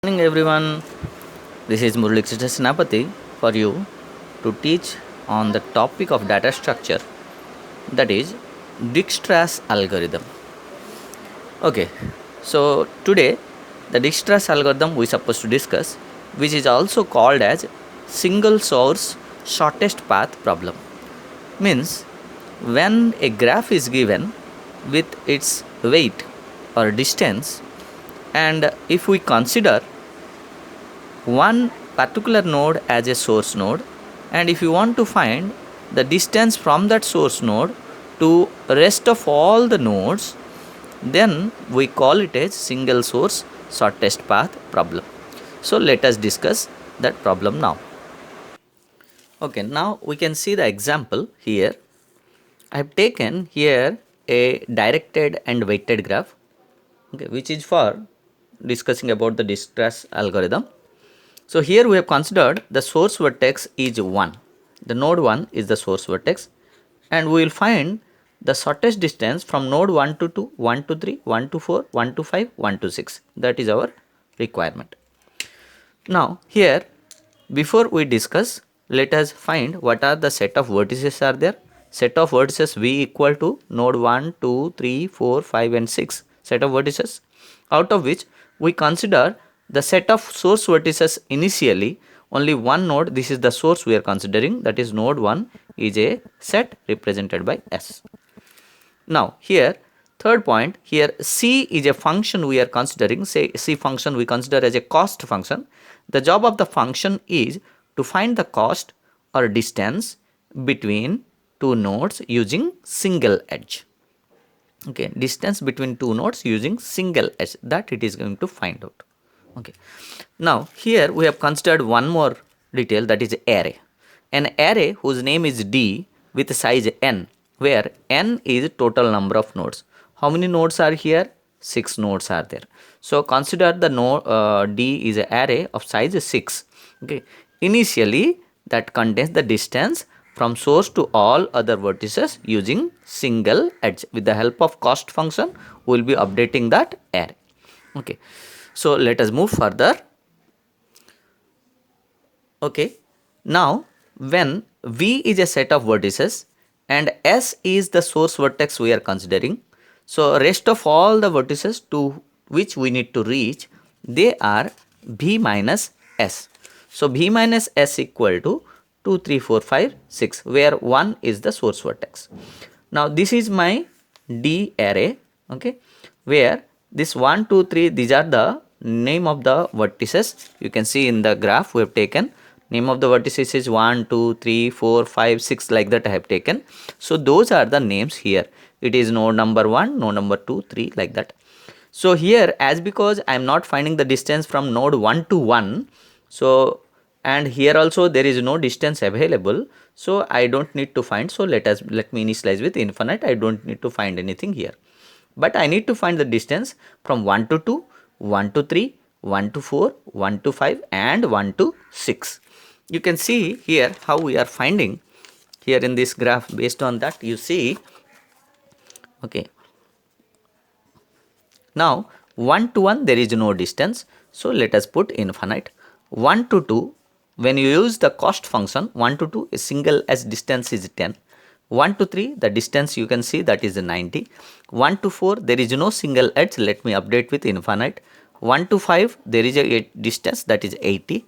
Good morning everyone. This is Murali Senapati for you to teach on the topic of data structure, that is Dijkstra's algorithm. Okay, so today the Dijkstra's algorithm we supposed to discuss, which is also called as single source shortest path problem. Means when a graph is given with its weight or distance, and if we consider one particular node as a source node, and if you want to find the distance from that source node to rest of all the nodes, then we call it as single source shortest path problem. So let us discuss that problem now. Okay, now we can see the example here. I have taken here a directed and weighted graph, okay, which is for discussing about the Dijkstra's algorithm. So here we have considered the source vertex is 1. The node 1 is the source vertex, and we will find the shortest distance from node 1 to 2, 1 to 3, 1 to 4, 1 to 5, 1 to 6. That is our requirement. Now here, before we discuss, let us find what are the set of vertices are there. Set of vertices V equal to node 1, 2, 3, 4, 5 and 6 set of vertices, out of which we consider the set of source vertices initially only one node. This is the source we are considering, that is node 1 is a set represented by S. Now here, third point, here C is a function we are considering. Say C function we consider as a cost function. The job of the function is to find the cost or distance between two nodes using single edge. Okay, distance between two nodes using single edge, that it is going to find out. Okay, now here we have considered one more detail, that is array. An array whose name is D with size n, where n is total number of nodes. How many nodes are here? 6 nodes are there. So consider the node D is an array of size 6. Okay, initially that contains the distance from source to all other vertices using single edge. With the help of cost function, we will be updating that array. Okay, so let us move further. Okay, now when V is a set of vertices and S is the source vertex we are considering, so rest of all the vertices to which we need to reach, they are V minus S. So V minus S equal to 2, 3, 4, 5, 6, where 1 is the source vertex. Now this is my D array, okay, where this 1, 2, 3, these are the name of the vertices. You can see in the graph we have taken name of the vertices is 1, 2, 3, 4, 5, 6, like that I have taken. So those are the names here. It is node number 1, node number 2, 3, like that. So here, as because I am not finding the distance from node 1 to 1, so and here also there is no distance available, so I don't need to find. So let me initialize with infinite. I don't need to find anything here, but I need to find the distance from 1 to 2, 1 to 3, 1 to 4, 1 to 5 and 1 to 6. You can see here how we are finding here in this graph. Based on that, you see, okay, now 1 to 1 there is no distance, so let us put infinite. 1 to 2, when you use the cost function, 1 to 2 is single as distance is 10. 1 to 3 the distance you can see that is 90. 1 to 4 there is no single edge, let me update with infinite. 1 to 5 there is a distance that is 80.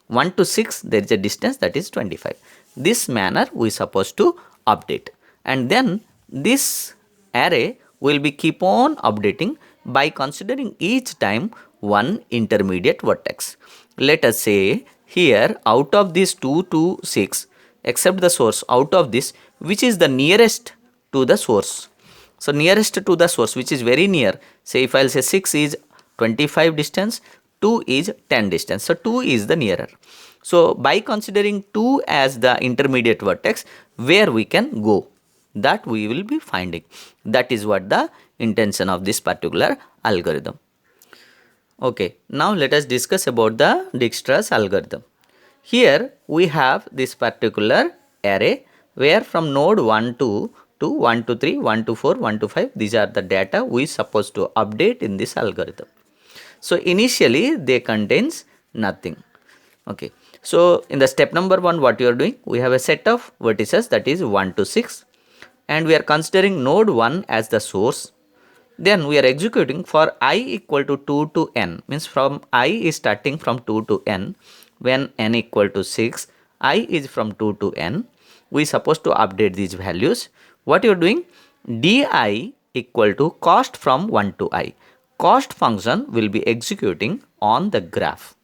1 to 6 there is a distance that is 25. This manner we supposed to update, and then this array will be keep on updating by considering each time one intermediate vertex. Let us say here out of this 2 to 6, except the source, out of this which is the nearest to the source. So nearest to the source, which is very near, say if I will say 6 is 25 distance, 2 is 10 distance, so 2 is the nearer. So by considering 2 as the intermediate vertex where we can go, that we will be finding. That is what the intention of this particular algorithm. Okay, now let us discuss about the Dijkstra's algorithm. Here we have this particular array where from node 1 to 1 to 3, 1 to 4, 1 to 5, these are the data we supposed to update in this algorithm. So initially they contains nothing. Okay, so in the step number 1, what you are doing, we have a set of vertices that is 1 to 6, and we are considering node 1 as the source. Then we are executing for I equal to 2 to n, means from I is starting from 2 to n. When n equal to 6, I is from 2 to n. We supposed to update these values. What you are doing, di equal to cost from 1 to I. Cost function will be executing on the graph.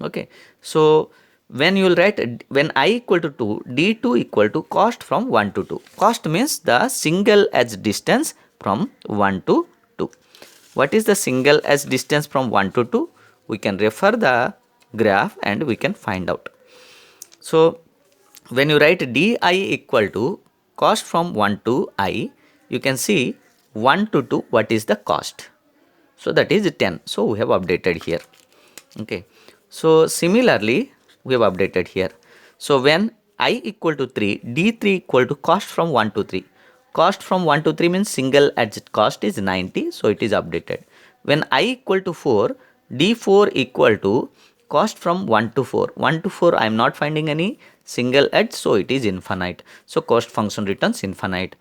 Okay, so when you will write, when I equal to 2, d2 equal to cost from 1 to 2. Cost means the single edge distance from 1 to 2. What is the single edge distance from 1 to 2? We can refer the graph and we can find out. So when you write di equal to cost from 1 to I, you can see 1 to 2, what is the cost? So that is 10. So we have updated here. Okay, so similarly we have updated here. So when I equal to 3, d3 equal to cost from 1 to 3. Cost from 1 to 3 means single edged cost is 90, so it is updated. When I equal to 4, d4 equal to cost from 1 to 4. 1 to 4 I am not finding any single edge, so it is infinite. So cost function returns infinite.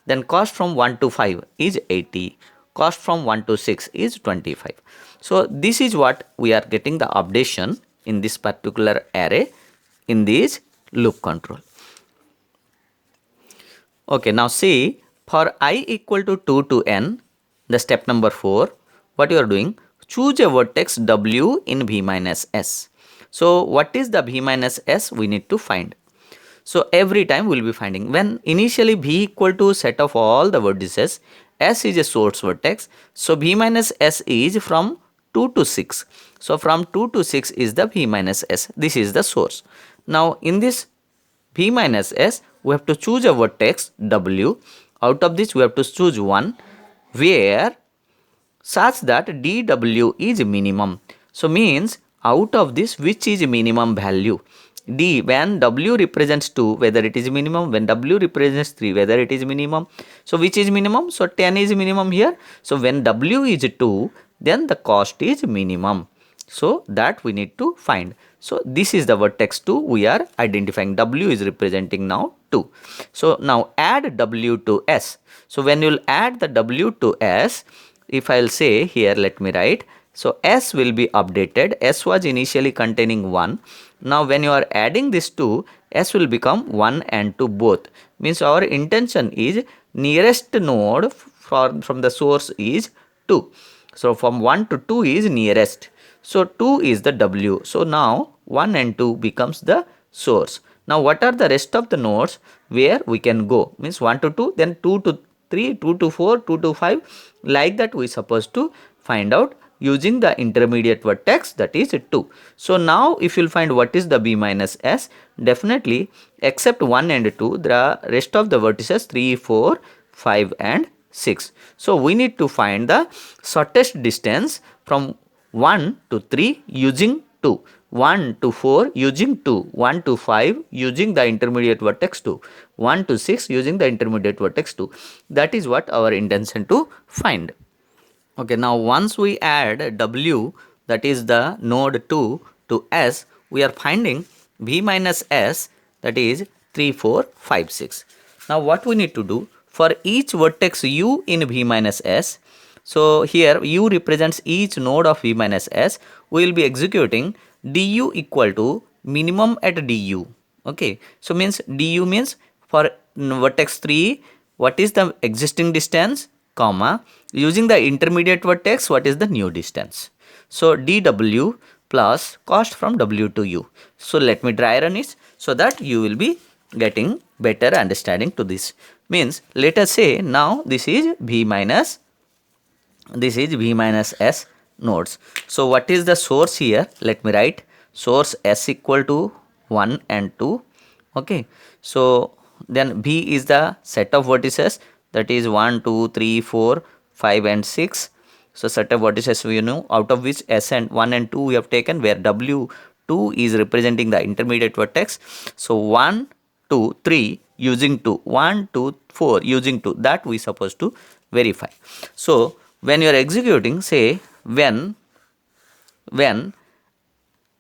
Then cost from 1 to 5 is 80. Cost from 1 to 6 is 25. So this is what we are getting the updation in this particular array in this loop control. Okay, now see, for I equal to 2 to n, the step number 4, what you are doing, choose a vertex w in v minus s. So what is the v minus s we need to find. So every time we will be finding, when initially v equal to set of all the vertices, s is a source vertex, so v minus s is from 2 to 6. So from 2 to 6 is the v minus s, this is the source. Now in this v minus s, we have to choose a vertex w. Out of this we have to choose one where such that dw is minimum. So means out of this which is minimum value. D, when w represents 2, whether it is minimum, when w represents 3, whether it is minimum. So which is minimum? So 10 is minimum here. So when w is 2, then the cost is minimum. So that we need to find. So this is the vertex 2 we are identifying. W is representing now 2. So now add w to s. So when you will add the w to s, if I will say here, let me write. So s will be updated. S was initially containing 1. Now when you are adding this 2, s will become 1 and 2 both. Means our intention is nearest node from the source is 2. So from 1 to 2 is nearest. So 2 is the w. So now 1 and 2 becomes the source. Now what are the rest of the nodes where we can go? Means 1 to 2, then 2 to 3, 2 to 4, 2 to 5. Like that we supposed to find out using the intermediate vertex, that is 2. So now if you will find what is the b minus s, definitely except 1 and 2, the rest of the vertices 3, 4, 5 and 6. So we need to find the shortest distance from 1 to 3 using 2, 1 to 4 using 2, 1 to 5 using the intermediate vertex 2, 1 to 6 using the intermediate vertex 2. That is what our intention to find. Okay, now once we add w, that is the node 2 to s, we are finding v minus s, that is 3, 4, 5, 6. Now what we need to do, for each vertex u in v minus s, so here u represents each node of v minus s, we will be executing du equal to minimum at du. Okay, so means du means for vertex 3, what is the existing distance, comma, using the intermediate vertex, what is the new distance. So dw plus cost from w to u. So let me dry run it so that you will be getting better understanding to this. Means let us say now this is v minus s nodes. So what is the source here? Let me write source s equal to 1 and 2. Okay, so then v is the set of vertices, that is 1, 2, 3, 4, 5 and 6. So set of vertices we know, out of which s and 1 and 2 we have taken, where w2 is representing the intermediate vertex. So 1, 2, 3 using 2, 1, 2, 4 using 2, that we supposed to verify. So when you are executing, say when when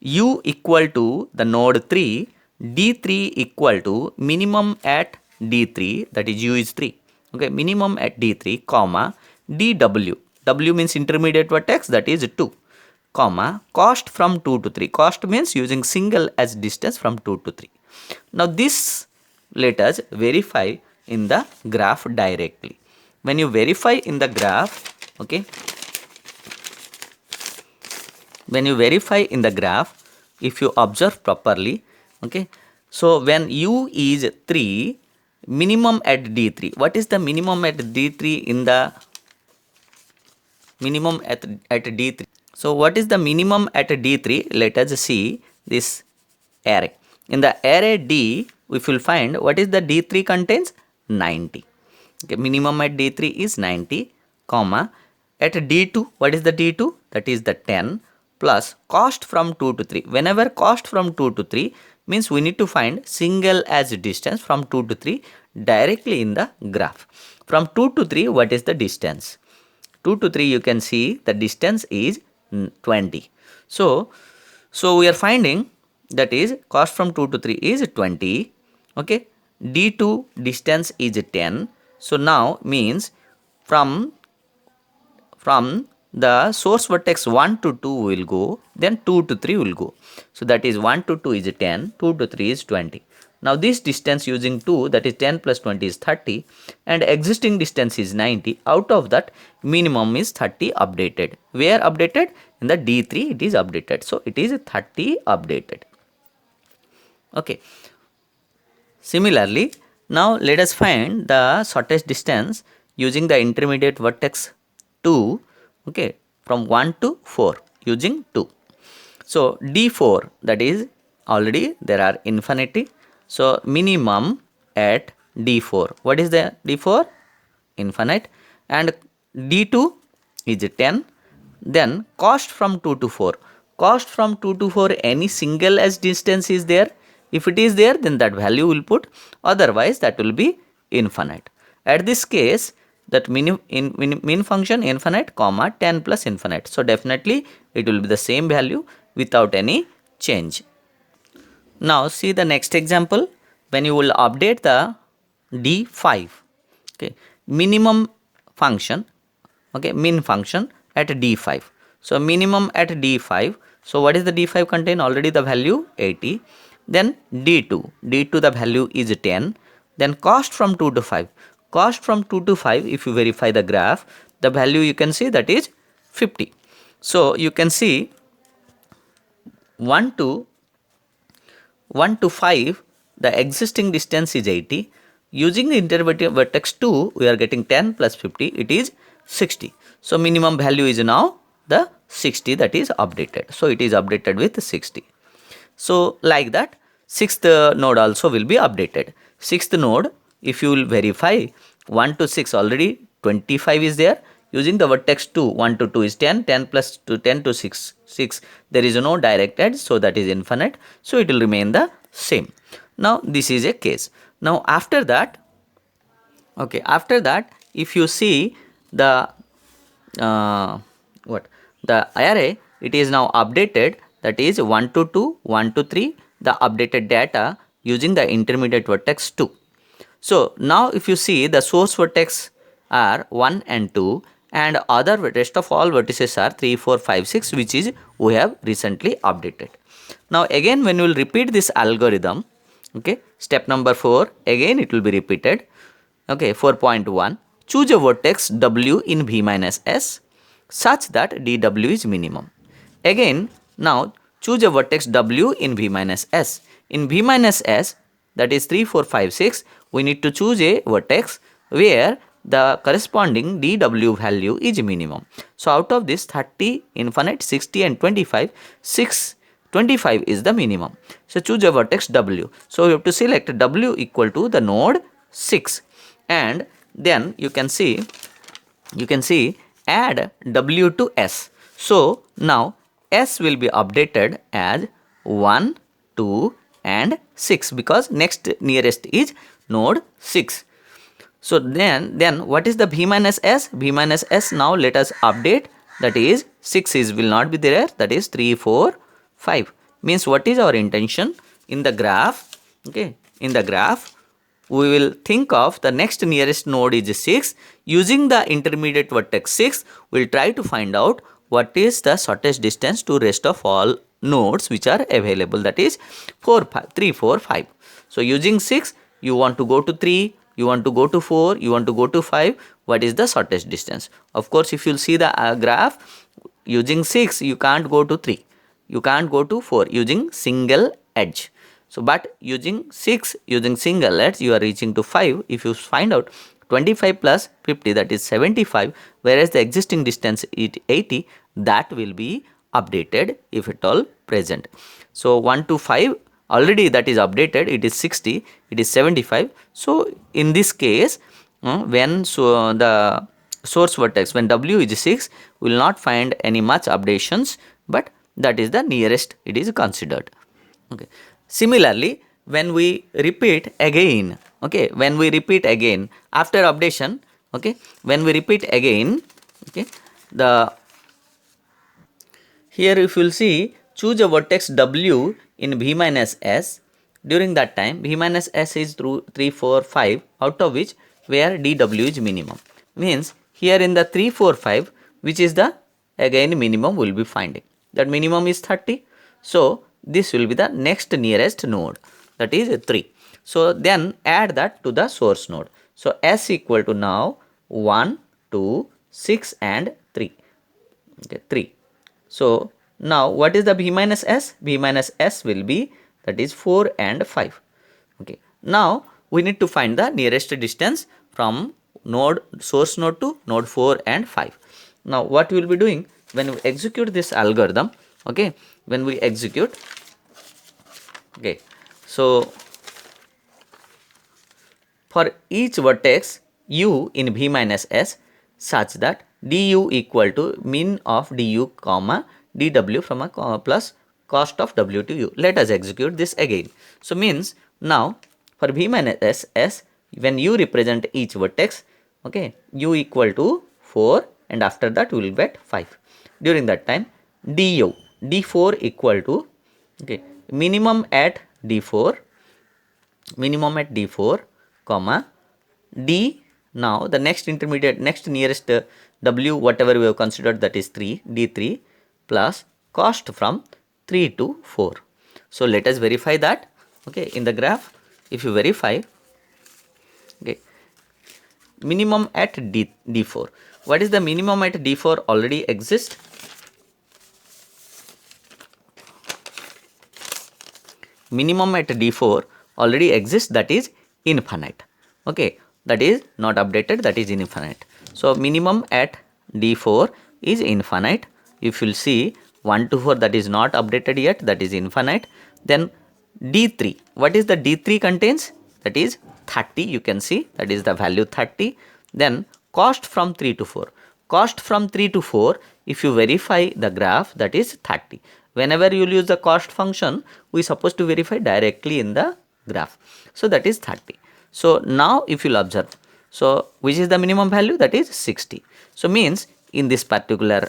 u equal to the node 3, d3 equal to minimum at d3, that is u is 3, okay, minimum at d3, comma, dw, w means intermediate vertex, that is 2, comma, cost from 2 to 3, cost means using single as distance from 2 to 3. Now this let us verify in the graph directly. When you verify in the graph, okay, when you verify in the graph, if you observe properly, okay, so when u is 3, minimum at d3, what is the minimum at d3 in the minimum at d3? So what is the minimum at d3? Let us see this array. In the array d, we will find what is the d3 contains 90. Okay, minimum at d3 is 90, comma, at d2, what is the d2? That is the 10 plus cost from 2 to 3. Whenever cost from 2 to 3 means we need to find single as distance from 2 to 3 directly in the graph. From 2 to 3, what is the distance? 2 to 3, you can see the distance is 20. So we are finding that is cost from 2 to 3 is 20. Okay, d2 distance is 10. So now means from the source vertex 1 to 2 will go, then 2 to 3 will go. So that is 1 to 2 is 10, 2 to 3 is 20. Now this distance using 2, that is 10 plus 20 is 30, and existing distance is 90. Out of that, minimum is 30 updated. Where updated? In the D3 it is updated. So it is 30 updated. Okay. Similarly, now let us find the shortest distance using the intermediate vertex 2, okay, from 1 to 4 using 2. So D4, that is already there are infinity. So minimum at D4. What is the D4? Infinite. And D2 is 10. Then cost from 2 to 4. Cost from 2 to 4, any single as distance is there. If it is there, then that value will put. Otherwise, that will be infinite. At this case, that min function infinite, comma 10 plus infinite. So definitely it will be the same value without any change. Now see the next example. When you will update the d5, okay, minimum function, okay, min function at d5. So minimum at d5. So what is the d5 contain? Already the value 80. Then d2, the value is 10. Then cost from 2 to 5. Cost from 2 to 5, if you verify the graph, the value you can see that is 50. So you can see 1 to 5, the existing distance is 80. Using the intermediate vertex 2, we are getting 10 plus 50, it is 60. So minimum value is now the 60, that is updated. So it is updated with 60. So like that, 6th node also will be updated. 6th node, if you will verify 1 to 6, already 25 is there. Using the vertex 2, 1 to 2 is 10, 10 plus 2, 10 to 6, there is no direct edge, so that is infinite. So it will remain the same. Now this is a case. Now after that, okay, after that, if you see the the array, it is now updated, that is 1 to 2, 1 to 3, the updated data using the intermediate vertex 2. So now if you see, the source vertex are 1 and 2, and other rest of all vertices are 3, 4, 5, 6, which is we have recently updated. Now again, when you will repeat this algorithm, okay, step number 4, again it will be repeated. Okay, 4.1, choose a vertex W in V minus S such that dW is minimum. Again, now choose a vertex W in V minus S. In V minus S, that is 3, 4, 5, 6, we need to choose a vertex where the corresponding dW value is minimum. So out of this 30, infinite, 60 and 25, 25 is the minimum. So choose a vertex W. So you have to select W equal to the node 6, and then you can see add W to S. So now S will be updated as 1, 2 and 6 because next nearest is node 6. So then what is the V minus S? V minus S, now let us update that is 6 is will not be there, that is 3, 4, 5. Means what is our intention in the graph? Okay, in the graph we will think of the next nearest node is 6. Using the intermediate vertex 6, we will try to find out what is the shortest distance to rest of all nodes which are available, that is 4, 5, 3, 4, 5. So using 6, you want to go to 3, you want to go to 4, you want to go to 5. What is the shortest distance? Of course, if you will see the graph, using 6, you can't go to 3. You can't go to 4 using single edge. So, but using 6, using single edge, you are reaching to 5. If you find out 25 plus 50, that is 75, whereas the existing distance is 80, that will be updated if at all present. So, 1 to 5 already that is updated, it is 60, it is 75. So, in this case, when the source vertex, when W is 6, we will not find any much updations, but that is the nearest it is considered. Okay. Similarly, when we repeat again, okay, when we repeat again after updation, okay, when we repeat again, okay, the here if you will see, choose a vertex W in V minus S. During that time, V minus S is through 3, 4, 5, out of which where DW is minimum. Means here in the 3, 4, 5, which is the again minimum we will be finding. That minimum is 30. So, this will be the next nearest node, that is 3. So, then add that to the source node. So, S equal to now 1, 2, 6 and 3. Okay, 3. So, now what is the B minus S? B minus S will be, that is 4 and 5. Okay. Now, we need to find the nearest distance from node source node to node 4 and 5. Now, what we will be doing when we execute this algorithm, okay, when we execute, okay, so for each vertex U in V minus S such that du equal to min of du comma dw from a plus cost of w to u. Let us execute this again. So, means now for V minus S, when you represent each vertex, okay, u equal to 4 and after that we will get 5. During that time du, d4 equal to, okay, minimum at d4, comma d, now the next intermediate, next nearest w whatever we have considered, that is 3, d3 plus cost from 3 to 4. So, let us verify that, okay, in the graph. If you verify, okay, minimum at d4. What is the minimum at d4 already exists? Minimum at d4 already exists, that is infinite. Okay, that is not updated, that is infinite. So, minimum at d4 is infinite. If you will see 1 to 4, that is not updated yet, that is infinite. Then d3, what is the d3 contains? That is 30, you can see, that is the value 30. Then cost from 3 to 4. Cost from 3 to 4, if you verify the graph, that is 30. Whenever you will use the cost function, we are supposed to verify directly in the graph. So, that is 30. So, now if you will observe, so which is the minimum value? That is 60. So, means in this particular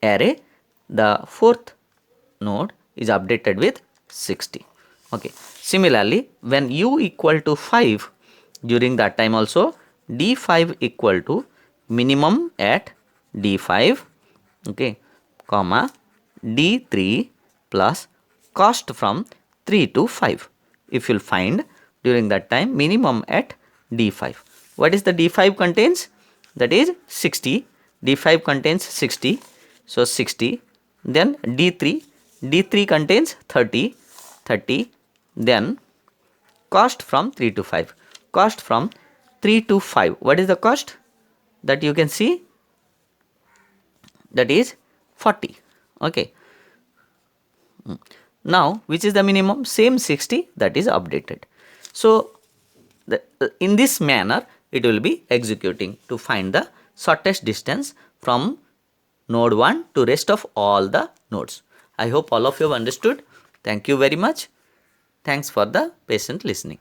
array, the fourth node is updated with 60. Okay. Similarly, when u equal to 5, during that time also d5 equal to minimum at d5, okay, comma d3 plus cost from 3 to 5. If you will find during that time minimum at d5. What is the d5 contains? That is 60. d5 contains 60. So, 60. Then d3 contains 30, then cost from 3 to 5. Cost from 3 to 5. What is the cost? That you can see, that is 40. Okay. Now, which is the minimum? Same 60, that is updated. So, in this manner, it will be executing to find the shortest distance from node 1 to rest of all the nodes. I hope all of you have understood. Thank you very much. Thanks for the patient listening.